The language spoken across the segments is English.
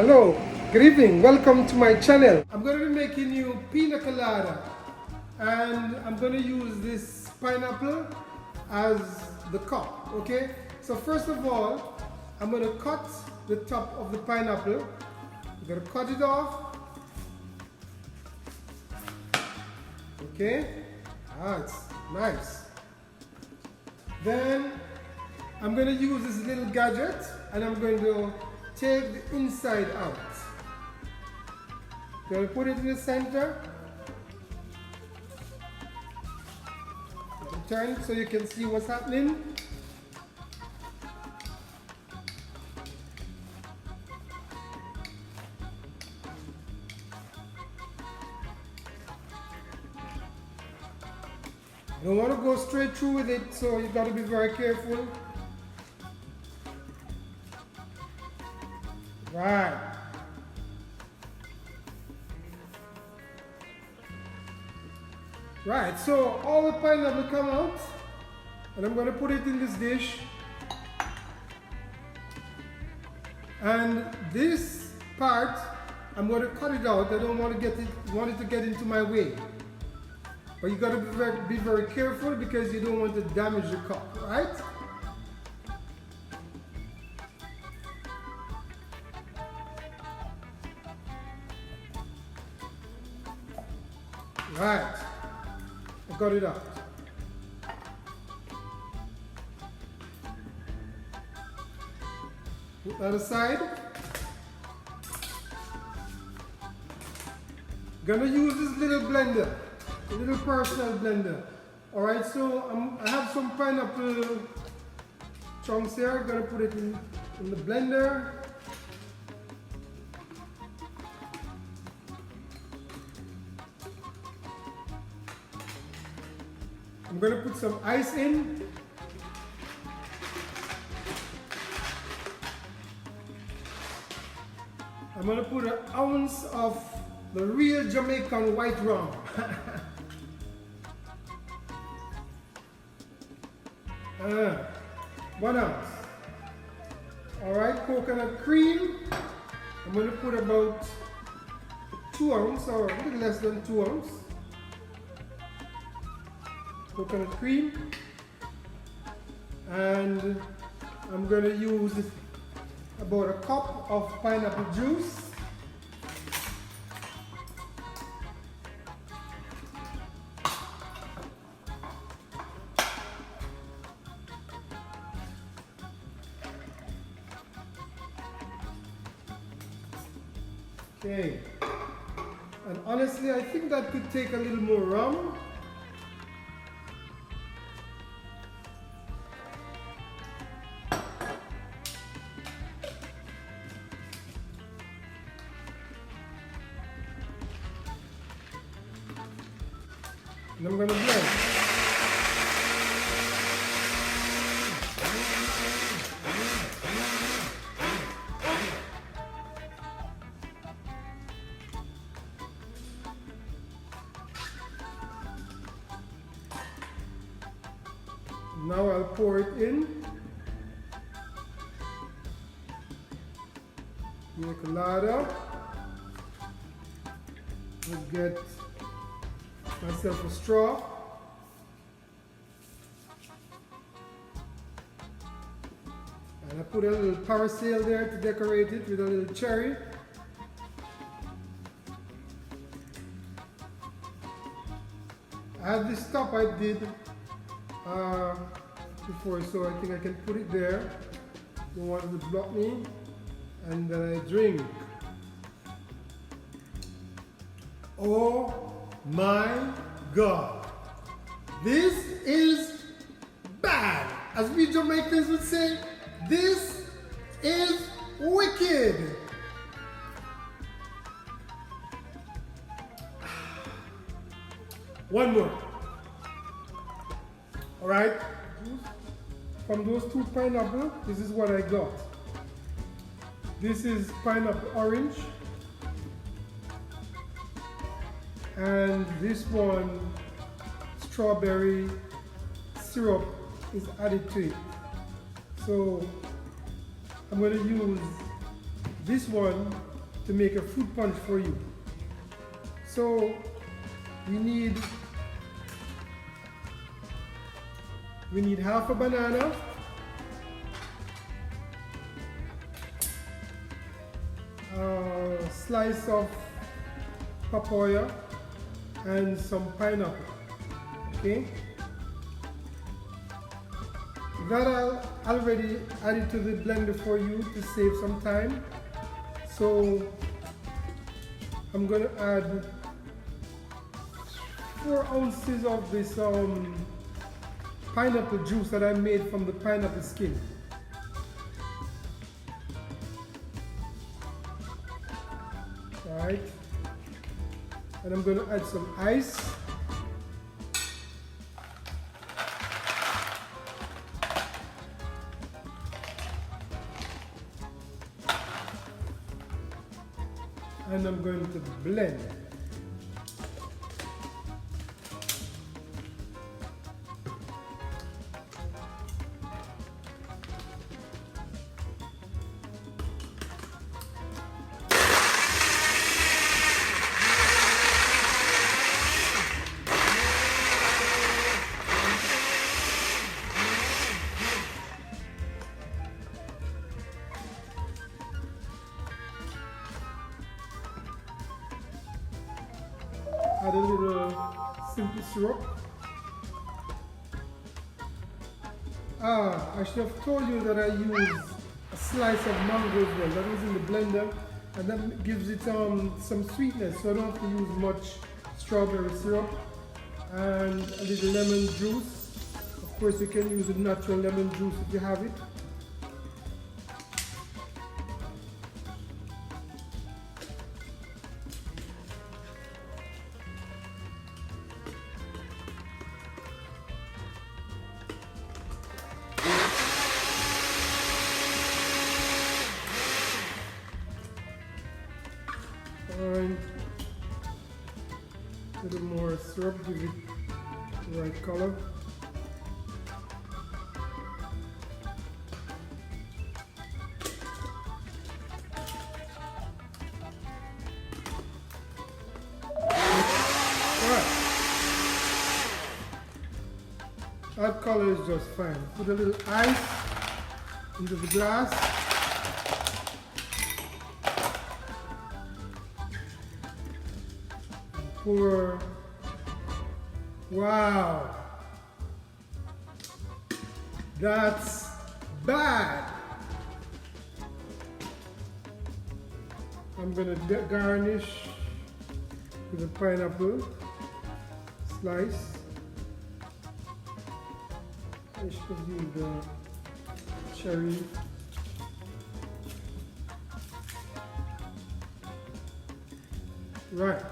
Hello, good evening, welcome to my channel. I'm going to be making you pina colada, and I'm going to use this pineapple as the cup, okay? So first of all, I'm going to cut the top of the pineapple. I'm going to cut it off. Okay, it's nice. Then I'm going to use this little gadget and I'm going to take the inside out. I'm going to put it in the center. Turn it so you can see what's happening. You don't want to go straight through with it, so you've got to be very careful. Right. Right, so all the pineapple come out, and I'm going to put it in this dish. And this part, I'm going to cut it out. I don't want it to get into my way. But you got to be very careful because you don't want to damage the cup, right? Right, I got it out. Put that aside. Gonna use this little blender. A little parasail blender. Alright, so I have some pineapple chunks here. I'm going to put it in the blender. I'm going to put some ice in. I'm going to put an ounce of the real Jamaican white rum. 1 ounce. Alright, coconut cream. I'm going to put about 2 ounces or a little less than 2 ounces. Coconut cream. And I'm going to use about a cup of pineapple juice. Okay, and honestly I think that could take a little more rum. And I'm going to blend. Now I'll pour it in. Pina colada. I'll get myself a straw. And I put a little parasail there to decorate it with a little cherry. I have this top I did before, so I think I can put it there. Don't want it to block me. And then I drink. Oh my God, this is bad. As we Jamaicans would say, this is wicked. One more. All right, from those 2 pineapple, this is what I got. This is pineapple orange. And this one, strawberry syrup is added to it. So I'm going to use this one to make a fruit punch for you. So we need half a banana, a slice of papaya, and some pineapple. Okay, that I'll already added to the blender for you to save some time. So I'm going to add 4 ounces of this pineapple juice that I made from the pineapple skin. Alright, and I'm going to add some ice. And I'm going to blend. Add a little simple syrup. I should have told you that I use a slice of mango as well. That was in the blender, and that gives it some sweetness, so I don't have to use much strawberry syrup. And a little lemon juice. Of course, you can use a natural lemon juice if you have it. And a little more syrup, give it the right color. Alright, that color is just fine. Put a little ice into the glass. Pour. Wow, that's bad. I'm gonna garnish with a pineapple slice. I should use the cherry. Right.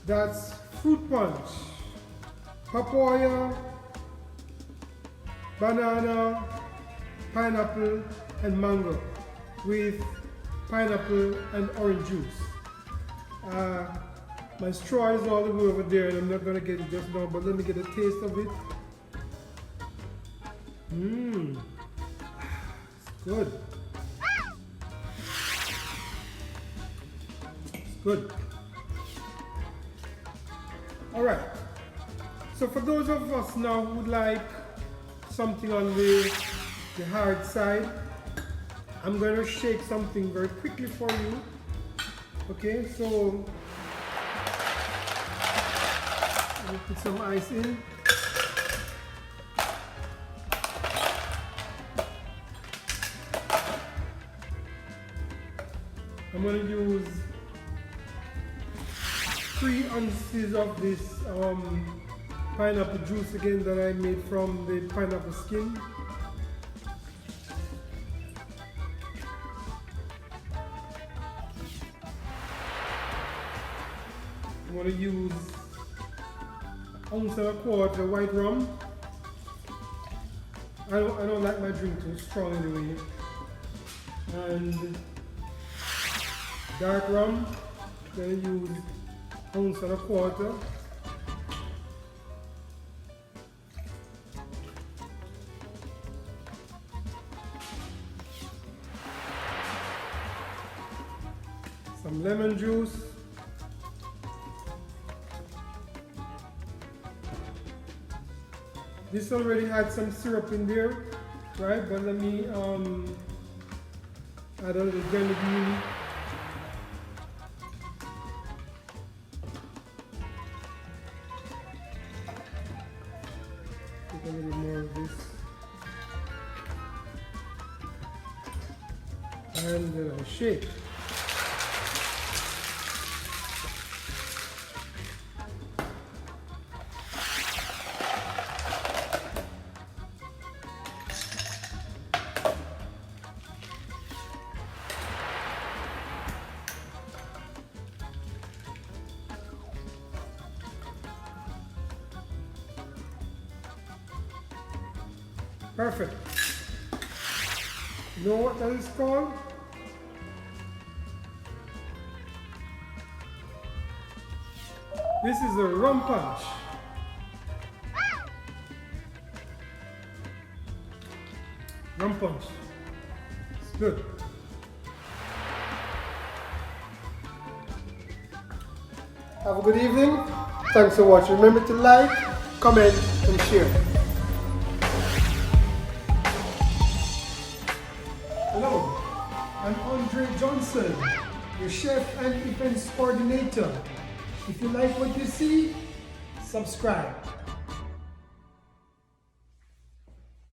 That's fruit punch. Papaya, banana, pineapple, and mango with pineapple and orange juice. My straw is all the way over there and I'm not going to get it just now, but let me get a taste of it. Mmm, it's good. It's good. All right, so for those of us now who would like something on the hard side, I'm going to shake something very quickly for you. Okay, so I'll put some ice in. I'm going to use 3 ounces of this pineapple juice again that I made from the pineapple skin. I'm going to use 1.25 ounces white rum. I don't like my drink too strong anyway. And dark rum, I'm going to use 1.25 ounces. some lemon juice. This already had some syrup in there, right? But let me add a little grenadine. Take a little more of this. And then I'll shake. Perfect. You know what that is called? This is a rum punch. Rum punch. It's good. Have a good evening. Thanks for watching. Remember to like, comment, and share. Hello, I'm Andre Johnson, your chef and events coordinator. If you like what you see, subscribe.